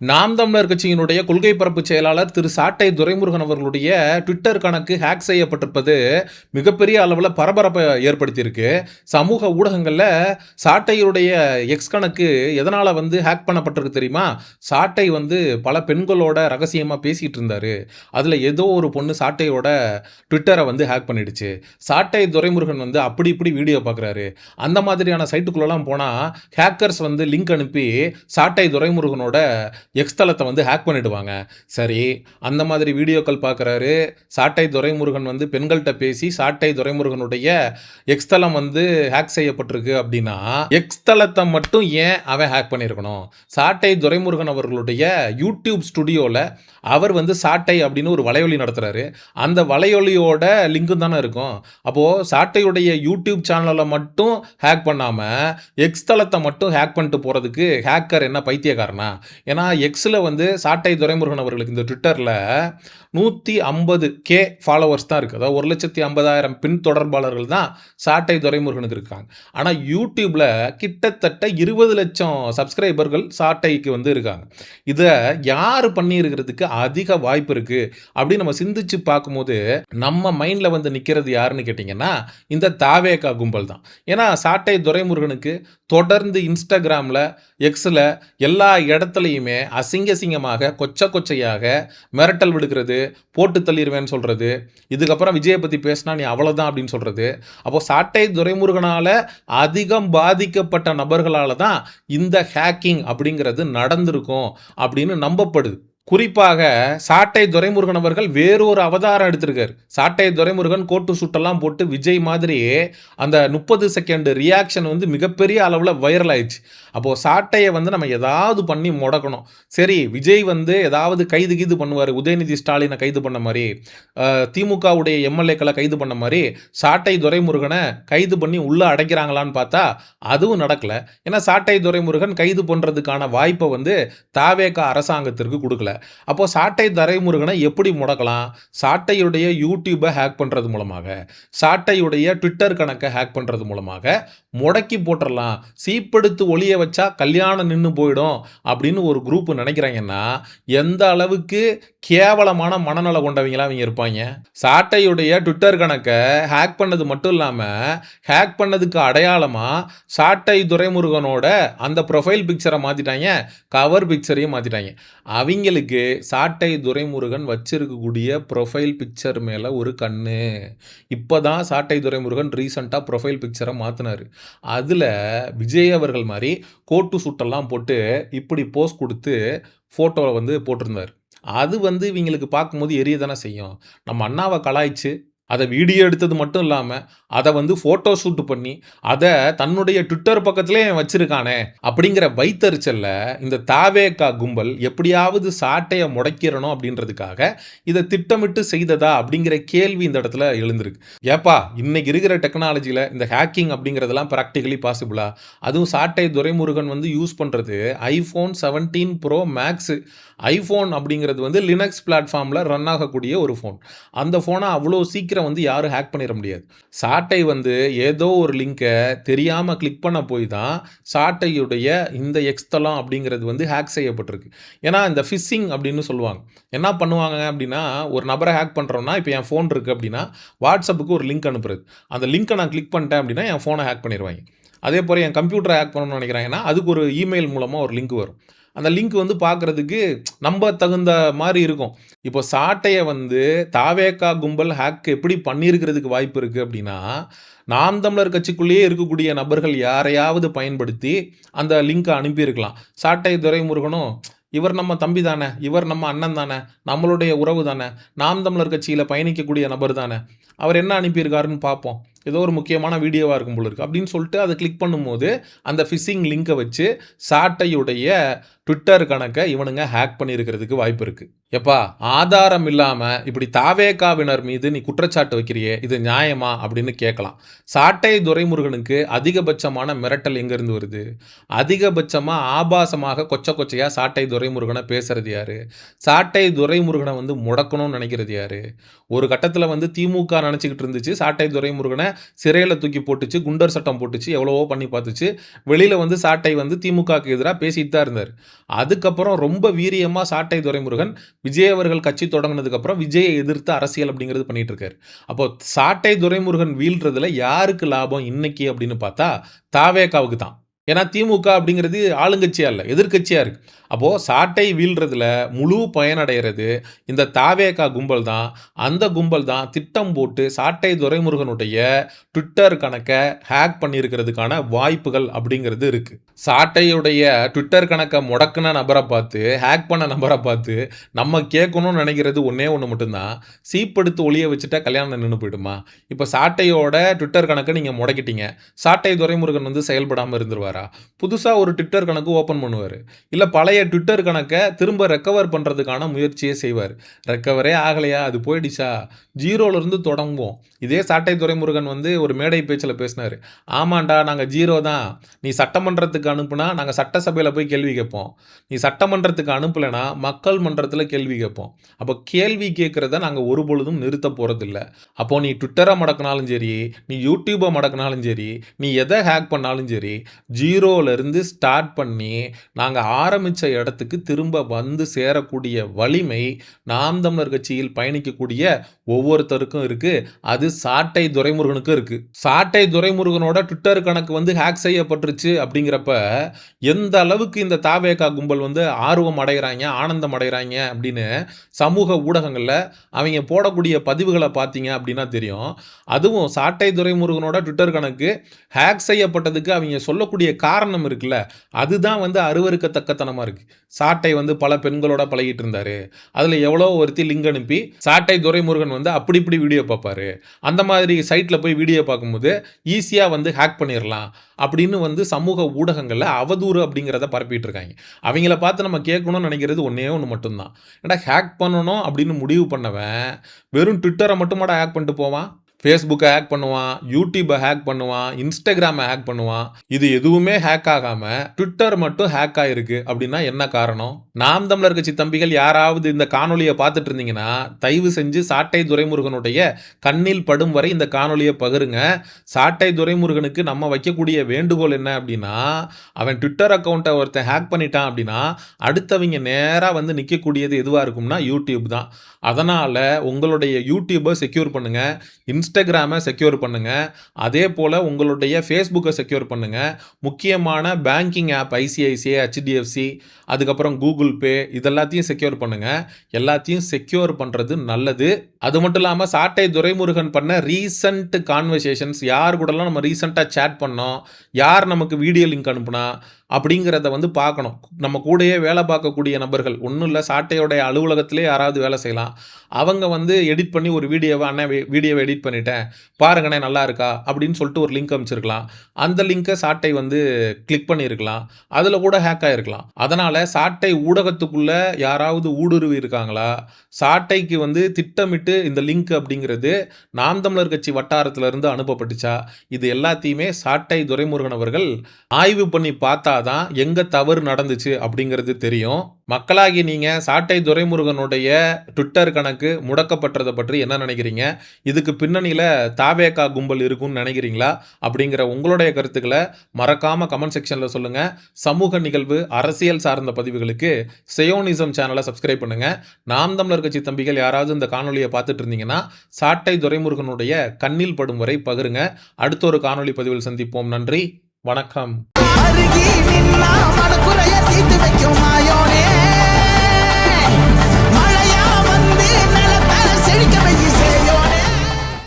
நாம் தமிழர் கட்சியினுடைய கொள்கை பரப்பு செயலாளர் திரு சாட்டை துரைமுருகன் அவர்களுடைய ட்விட்டர் கணக்கு ஹேக் செய்யப்பட்டிருப்பது மிகப்பெரிய அளவில் பரபரப்பை ஏற்படுத்தியிருக்கு. சமூக ஊடகங்களில் சாட்டையுடைய எக்ஸ் கணக்கு எதனால் ஹேக் பண்ணப்பட்டிருக்கு தெரியுமா? சாட்டை பல பெண்களோட ரகசியமாக பேசிகிட்டு இருந்தார். அதில் ஏதோ ஒரு பொண்ணு சாட்டையோட ட்விட்டரை ஹேக் பண்ணிடுச்சு. சாட்டை துரைமுருகன் அப்படி இப்படி வீடியோ பார்க்குறாரு. அந்த மாதிரியான சைட்டுக்குள்ளெல்லாம் போனால் ஹேக்கர்ஸ் லிங்க் அனுப்பி சாட்டை துரைமுருகனோட எக்ஸ் தளத்தை ஹேக் பண்ணிடுவாங்க. சரி, அந்த மாதிரி வீடியோக்கள் பார்க்குறாரு. சாட்டை துரைமுருகன் பெண்கள்கிட்ட பேசி சாட்டை துரைமுருகனுடைய எக்ஸ் தளம் ஹேக் செய்யப்பட்டிருக்கு அப்படின்னா எக்ஸ் தளத்தை மட்டும் ஏன் அவன் ஹேக் பண்ணியிருக்கணும்? சாட்டை துரைமுருகன் அவர்களுடைய யூடியூப் ஸ்டுடியோவில் அவர் சாட்டை அப்படின்னு ஒரு வலையொலி நடத்துகிறாரு. அந்த வலையொலியோட லிங்கும் தானே இருக்கும். அப்போது சாட்டையுடைய யூடியூப் சேனலை மட்டும் ஹேக் பண்ணாமல் எக்ஸ் தளத்தை மட்டும் ஹேக் பண்ணிட்டு போகிறதுக்கு ஹேக்கர் என்ன பைத்தியக்காரனா? ஏன்னா எக்ஸில் சாட்டை துரைமுருகன் அவர்களுக்கு இந்த ட்விட்டரில் 150K ஃபாலோவர்ஸ் தான் இருக்குது. அதாவது 1,50,000 பின் தொடர்பாளர்கள் தான் சாட்டை துரைமுருகனுக்கு இருக்காங்க. ஆனால் யூடியூப்பில் கிட்டத்தட்ட 20 லட்சம் சப்ஸ்கிரைபர்கள் சாட்டைக்கு இருக்காங்க. இதை யார் பண்ணியிருக்கிறதுக்கு அதிக வாய்ப்பு இருக்குது அப்படின்னு நம்ம சிந்திச்சு பார்க்கும்போது நம்ம மைண்டில் நிற்கிறது யாருன்னு கேட்டிங்கன்னா இந்த தாவேகா கும்பல் தான். ஏன்னா சாட்டை துரைமுருகனுக்கு தொடர்ந்து இன்ஸ்டாகிராமில் எக்ஸில் எல்லா இடத்துலையுமே அசிங்கமாக கொச்சையாக மிரட்டல் விடுக்கிறது, போட்டு தள்ளிடுவேன்னு சொல்கிறது, இதுக்கப்புறம் விஜயை பற்றி பேசினா நீ அவ்வளோதான் அப்படின்னு சொல்கிறது. அப்போது சாட்டை துரைமுருகனால் அதிகம் பாதிக்கப்பட்ட நபர்களால் தான் இந்த ஹேக்கிங் அப்படிங்கிறது நடந்திருக்கும் அப்படின்னு நம்பப்படுது. குறிப்பாக சாட்டை துரைமுருகன் அவர்கள் வேறொரு அவதாரம் எடுத்திருக்காரு. சாட்டை துரைமுருகன் கோட்டு சுட்டெல்லாம் போட்டு விஜய் மாதிரி அந்த 30 செகண்ட் ரியாக்ஷன் மிகப்பெரிய அளவில் வைரல் ஆயிடுச்சு. அப்போது சாட்டையை நம்ம ஏதாவது பண்ணி முடக்கணும். சரி, விஜய் ஏதாவது கைது பண்ணுவார், உதயநிதி ஸ்டாலினை கைது பண்ண மாதிரி, திமுகவுடைய எம்எல்ஏக்களை கைது பண்ண மாதிரி சாட்டை துரைமுருகனை கைது பண்ணி உள்ளே அடைக்கிறாங்களான்னு பார்த்தா அதுவும் நடக்கலை. ஏன்னா சாட்டை துரைமுருகன் கைது பண்ணுறதுக்கான வாய்ப்பை தாவேகா அரசாங்கத்திற்கு கொடுக்கல. அப்போது சாட்டை துரைமுருகனை எப்படி முடக்கலாம்? சாட்டையுடைய யூடியூபை ஹேக் பண்ணுறது மூலமாக, சாட்டையுடைய ட்விட்டர் கணக்கை ஹேக் பண்ணுறது மூலமாக முடக்கி போட்டுடலாம். சீப்படுத்து ஒளிய வச்சா கல்யாணம் நின்று போயிடும் அப்படின்னு ஒரு குரூப் நினைக்கிறாங்கன்னா எந்த அளவுக்கு கேவலமான மனநல கொண்டவங்களா அவங்க இருப்பாங்க. சாட்டையுடைய ட்விட்டர் கணக்கை ஹேக் பண்ணது மட்டும் இல்லாமல் ஹேக் பண்ணதுக்கு அடையாளமாக சாட்டை துரைமுருகனோட அந்த ப்ரொஃபைல் பிக்சரை மாற்றிட்டாங்க, கவர் பிக்சரையும் மாற்றிட்டாங்க. அவங்களுக்கு சாட்டை துரைமுருகன் வச்சிருக்கக்கூடிய ப்ரொஃபைல் பிக்சர் மேலே ஒரு கண்ணு. இப்போ தான் சாட்டை துரைமுருகன் ரீசெண்டாக ப்ரொஃபைல் பிக்சரை மாற்றினார். அதில் விஜய் அவர்கள் மாதிரி கோட்டு சுட்டெல்லாம் போட்டு இப்படி போஸ்ட் கொடுத்து ஃபோட்டோவை போட்டிருந்தார். அது இவங்களுக்கு பார்க்கும்போது எரிய தானே செய்யும். நம்ம அண்ணாவை கலாய்ச்சி அதை வீடியோ எடுத்தது மட்டும் இல்லாமல் அதை ஃபோட்டோ ஷூட் பண்ணி அதை தன்னுடைய ட்விட்டர் பக்கத்திலே வச்சிருக்கானே அப்படிங்கிற வைத்தறிச்சல்ல இந்த தாவேகா கும்பல் எப்படியாவது சாட்டையை முடக்கிறணும் அப்படின்றதுக்காக இதை திட்டமிட்டு செய்ததா அப்படிங்கிற கேள்வி இந்த இடத்துல எழுந்திருக்கு. ஏப்பா, இன்னைக்கு இருக்கிற டெக்னாலஜியில் இந்த ஹேக்கிங் அப்படிங்கிறதெல்லாம் ப்ராக்டிகலி பாசிபிளா? அதுவும் சாட்டை துரைமுருகன் யூஸ் பண்ணுறது iPhone 17 Pro Max. ஐஃபோன் அப்படிங்கிறது லினக்ஸ் பிளாட்ஃபார்மில் ரன் ஆகக்கூடிய ஒரு ஃபோன். அந்த ஃபோனை அவ்வளோ சீக்கிரம் யாரும் ஹேக் பண்ணிட முடியாது. சாட்டை ஏதோ ஒரு லிங்கை தெரியாமல் கிளிக் பண்ண போய் தான் சாட்டையுடைய இந்த எக்ஸ் தளம் அப்படிங்கிறது ஹேக் செய்யப்பட்டிருக்கு. ஏன்னா இந்த ஃபிஷிங் அப்படின்னு சொல்லுவாங்க. என்ன பண்ணுவாங்க அப்படின்னா, ஒரு நபரை ஹேக் பண்ணுறோன்னா, இப்போ என் ஃபோன் இருக்குது அப்படின்னா வாட்ஸ்அப்புக்கு ஒரு லிங்க் அனுப்புறது. அந்த லிங்க்கை நான் கிளிக் பண்ணிட்டேன் அப்படின்னா என் ஃபோனை ஹேக் பண்ணிடுவாங்க. அதே போல் என் கம்ப்யூட்டரை ஹேக் பண்ணணும்னு நினைக்கிறாங்கன்னா அதுக்கு ஒரு இமெயில் மூலமாக ஒரு லிங்க் வரும். அந்த லிங்க் பார்க்குறதுக்கு நம்ப தகுந்த மாதிரி இருக்கும். இப்போ சாட்டையை தாவேகா கும்பல் ஹேக் எப்படி பண்ணியிருக்கிறதுக்கு வாய்ப்பு இருக்குது அப்படின்னா, நாம் தமிழர் கட்சிக்குள்ளேயே இருக்கக்கூடிய நபர்கள் யாரையாவது பயன்படுத்தி அந்த லிங்க்கை அனுப்பியிருக்கலாம். சாட்டை துரைமுருகனும் இவர் நம்ம தம்பி தானே, இவர் நம்ம அண்ணன் தானே, நம்மளுடைய உறவு தானே, நாம் தமிழர் கட்சியில் பயணிக்கக்கூடிய நபர் தானே, அவர் என்ன அனுப்பியிருக்காருன்னு பார்ப்போம், ஏதோ ஒரு முக்கியமான வீடியோவாக இருக்கும் போல இருக்குது அப்படின்னு சொல்லிட்டு அதை கிளிக் பண்ணும்போது அந்த ஃபிஷிங் லிங்கை வச்சு சாட்டையுடைய ட்விட்டர் கணக்கை இவனுங்க ஹேக் பண்ணியிருக்கிறதுக்கு வாய்ப்பு இருக்குது. எப்பா, ஆதாரம் இல்லாமல் இப்படி தாவேகாவினர் மீது நீ குற்றச்சாட்டு வைக்கிறியே, இது நியாயமா அப்படின்னு கேட்கலாம். சாட்டை துரைமுருகனுக்கு அதிகபட்சமான மிரட்டல் எங்கேருந்து வருது? அதிகபட்சமாக ஆபாசமாக கொச்சையாக சாட்டை துரைமுருகனை பேசுறது யாரு? சாட்டை துரைமுருகனை முடக்கணும்னு நினைக்கிறது யாரு? ஒரு கட்டத்தில் திமுக நினச்சிக்கிட்டு இருந்துச்சு சாட்டை துரைமுருகனை சிறையில் தூக்கி போட்டுச்சு, குண்டர் சட்டம் போட்டுச்சு, எவ்வளவோ பண்ணி பார்த்துச்சு. வெளியில் வந்து சாட்டை வந்து திமுகவுக்கு எதிராக பேசிட்டு தான் இருந்தார். அதுக்கப்புறம் ரொம்ப வீரியமாக சாட்டை துரைமுருகன் விஜய் அவர்கள் கட்சி தொடங்கினதுக்கப்புறம் விஜயை எதிர்த்து அரசியல் அப்படிங்கிறது பண்ணிட்டு இருக்காரு. அப்போ சாட்டை துரைமுருகன் வீழ்றதுல யாருக்கு லாபம் இன்னைக்கு அப்படின்னு பார்த்தா தாவேகாவுக்கு தான். ஏன்னா திமுக அப்படிங்கிறது ஆளுங்கட்சியா இல்லை, எதிர்க்கட்சியா இருக்கு. அப்போது சாட்டை வீழ்றதுல முழு பயனடைகிறது இந்த தாவேகா கும்பல் தான். அந்த கும்பல் தான் திட்டம் போட்டு சாட்டை துரைமுருகனுடைய ட்விட்டர் கணக்கை ஹேக் பண்ணியிருக்கிறதுக்கான வாய்ப்புகள் அப்படிங்கிறது இருக்கு. சாட்டையுடைய ட்விட்டர் கணக்கை முடக்கின நபரை பார்த்து, ஹேக் பண்ண நபரை பார்த்து நம்ம கேட்கணும்னு நினைக்கிறது ஒன்றே ஒன்று மட்டும்தான், சீப்படுத்து ஒளிய வச்சுட்டா கல்யாணம் நின்று போயிடுமா? இப்போ சாட்டையோட ட்விட்டர் கணக்கை நீங்கள் முடக்கிட்டீங்க, சாட்டை துரைமுருகன் வந்து செயல்படாமல் இருந்துருவாரா? புதுசாக ஒரு ட்விட்டர் கணக்கு ஓப்பன் பண்ணுவார், இல்லை பழைய ட்விட்டர் கணக்கை திரும்ப ரெக்கவர் பண்ணுறதுக்கான முயற்சியே செய்வார். ரெக்கவரே ஆகலையா, அது போயிடுச்சா, ஜீரோலேருந்து தொடங்குவோம். இதே சாட்டை துரைமுருகன் வந்து ஒரு மேடை பேச்சில் பேசினார். ஆமாண்டா, நாங்கள் ஜீரோ தான். நீ சட்டமன்றத்துக்கு அனுப்புனா நாங்கள் சட்டசபையில் போய் கேள்வி கேட்போம், நீ சட்டமன்றத்துக்கு அனுப்பலைன்னா மக்கள் மன்றத்தில் கேள்வி கேட்போம். அப்போ கேள்வி கேட்குறத நாங்கள் ஒரு பொழுதும் நிறுத்த போகிறதில்ல. அப்போது நீ ட்விட்டரை மடக்கினாலும் சரி, நீ யூடியூப்பை மடக்கினாலும் சரி, நீ எதை ஹேக் பண்ணாலும் சரி, ஜீரோலேருந்து ஸ்டார்ட் பண்ணி நாங்கள் ஆரம்பித்த இடத்துக்கு திரும்ப வந்து சேரக்கூடிய வலிமை நாம் தமிழர் கட்சியில் பயணிக்கக்கூடிய ஒவ்வொருத்தருக்கும் இருக்கு. அது சாட்டை துரைமுருகனுக்கும் இருக்கு. சாட்டை துரைமுருகனோட ட்விட்டர் கணக்கு வந்து ஹேக் செய்யப்பட்டுருச்சு அப்படிங்கிறப்ப எந்த அளவுக்கு இந்த தாவேகா கும்பல் வந்து ஆர்வம் அடைகிறாங்க, ஆனந்தம் அடைகிறாங்க அப்படின்னு சமூக ஊடகங்களில் அவங்க போடக்கூடிய பதிவுகளை பார்த்தீங்க அப்படின்னா தெரியும். அதுவும் சாட்டை துரைமுருகனோட ட்விட்டர் கணக்கு ஹேக் செய்யப்பட்டதுக்கு அவங்க சொல்லக்கூடிய காரணம் இருக்குல்ல, அதுதான் வந்து அருவருக்கத்தக்கத்தனமாக இருக்கு. சாட்டை வந்து பல பெண்களோட பழகிட்டு இருந்தாரு, அதில் எவ்வளோ ஒருத்தி லிங்க் அனுப்பி சாட்டை துரைமுருகன் வந்து அப்படி இப்படி வீடியோ பார்ப்பாரு, அந்த மாதிரி சைட்டில் போய் வீடியோ பார்க்கும்போது ஈஸியாக வந்து ஹேக் பண்ணிடலாம் அப்படின்னு வந்து சமூக ஊடகங்களில் அவதூறு அப்படிங்கிறத பரப்பிட்டு இருக்காங்க. அவங்கள பார்த்து நம்ம கேட்கணும்னு நினைக்கிறது ஒன்றே ஒன்று மட்டும்தான், ஏன்னா ஹேக் பண்ணணும் அப்படின்னு முடிவு பண்ணவன் வெறும் ட்விட்டரை மட்டுமாடா ஹேக் பண்ணிட்டு போவான்? ஃபேஸ்புக்கை ஹேக் பண்ணுவான், யூடியூப்பை ஹேக் பண்ணுவான், இன்ஸ்டாகிராமை ஹேக் பண்ணுவான். இது எதுவுமே ஹேக் ஆகாமல் ட்விட்டர் மட்டும் ஹேக் ஆகிருக்கு அப்படின்னா என்ன காரணம்? நாம் தமிழர் கட்சி தம்பிகள் யாராவது இந்த காணொலியை பார்த்துட்டு இருந்தீங்கன்னா தயவு செஞ்சு சாட்டை துரைமுருகனுடைய கண்ணில் படும் வரை இந்த காணொலியை பகிருங்க. சாட்டை துரைமுருகனுக்கு நம்ம வைக்கக்கூடிய வேண்டுகோள் என்ன அப்படின்னா, அவன் ட்விட்டர் அக்கௌண்ட்டை ஒருத்தன் ஹேக் பண்ணிட்டான் அப்படின்னா அடுத்தவங்க நேராக வந்து நிற்கக்கூடியது எதுவாக இருக்கும்னா யூடியூப் தான். அதனால் உங்களுடைய யூடியூப்பை செக்யூர் பண்ணுங்கள், இன்ஸ்டாகிராமை செக்யூர் பண்ணுங்கள், அதே போல் உங்களுடைய ஃபேஸ்புக்கை செக்யூர் பண்ணுங்கள். முக்கியமான பேங்கிங் ஆப் ஐசிஐசிஐ, ஹெச்டிஎஃப்சி, அதுக்கப்புறம் கூகுள் பே, இதெல்லாத்தையும் செக்யூர் பண்ணுங்கள். எல்லாத்தையும் செக்யூர் பண்ணுறது நல்லது. அது மட்டும் இல்லாமல் சாட்டை துரைமுருகன் பண்ண ரீசன்ட் கான்வர்சேஷன்ஸ், யார் கூடலாம் நம்ம ரீசெண்டாக சேட் பண்ணோம், யார் நமக்கு வீடியோ லிங்க் அனுப்புனா அப்படிங்கிறத வந்து பார்க்கணும். நம்ம கூடயே வேலை பார்க்கக்கூடிய நபர்கள், ஒன்றும் இல்லை, சாட்டையோடைய அலுவலகத்திலே யாராவது வேலை செய்யலாம், அவங்க வந்து எடிட் பண்ணி ஒரு வீடியோவை, அண்ணன் வீடியோவை எடிட் பண்ணிட்டேன் பாருங்கண்ணே நல்லா இருக்கா அப்படின்னு சொல்லிட்டு ஒரு லிங்க் அமைச்சிருக்கலாம். அந்த லிங்கை சாட்டை வந்து கிளிக் பண்ணியிருக்கலாம், அதில் கூட ஹேக் ஆகிருக்கலாம். அதனால் சாட்டை ஊடகத்துக்குள்ளே யாராவது ஊடுருவி இருக்காங்களா, சாட்டைக்கு வந்து திட்டமிட்டு இந்த லிங்க் அப்படிங்கிறது நாம் தமிழர் கட்சி வட்டாரத்திலிருந்து அனுப்பப்பட்டுச்சா, இது எல்லாத்தையுமே சாட்டை துரைமுருகன் அவர்கள் ஆய்வு பண்ணி பார்த்தா தான் எங்கே தவறு நடந்துச்சு அப்படிங்கிறது தெரியும். மக்களாகி நீங்கள் சாட்டை துரைமுருகனுடைய ட்விட்டர் கணக்கு முடக்கப்பட்டதை பற்றி என்ன நினைக்கிறீங்க? இதுக்கு பின்னணியில் தாவேகா கும்பல் இருக்குன்னு நினைக்கிறீங்களா? அப்படிங்கிற உங்களுடைய கருத்துக்களை மறக்காமல் கமெண்ட் செக்ஷனில் சொல்லுங்கள். சமூக நிகழ்வு, அரசியல் சார்ந்த பதிவுகளுக்கு செயோனிசம் சேனலை சப்ஸ்கிரைப் பண்ணுங்கள். நாம் தமிழர் கட்சி தம்பிகள் யாராவது இந்த காணொலியை பார்த்துட்டு இருந்தீங்கன்னா சாட்டை துரைமுருகனுடைய கண்ணில் படும் வரை பகிருங்க. அடுத்த ஒரு காணொலி பதிவில் சந்திப்போம். நன்றி, வணக்கம்.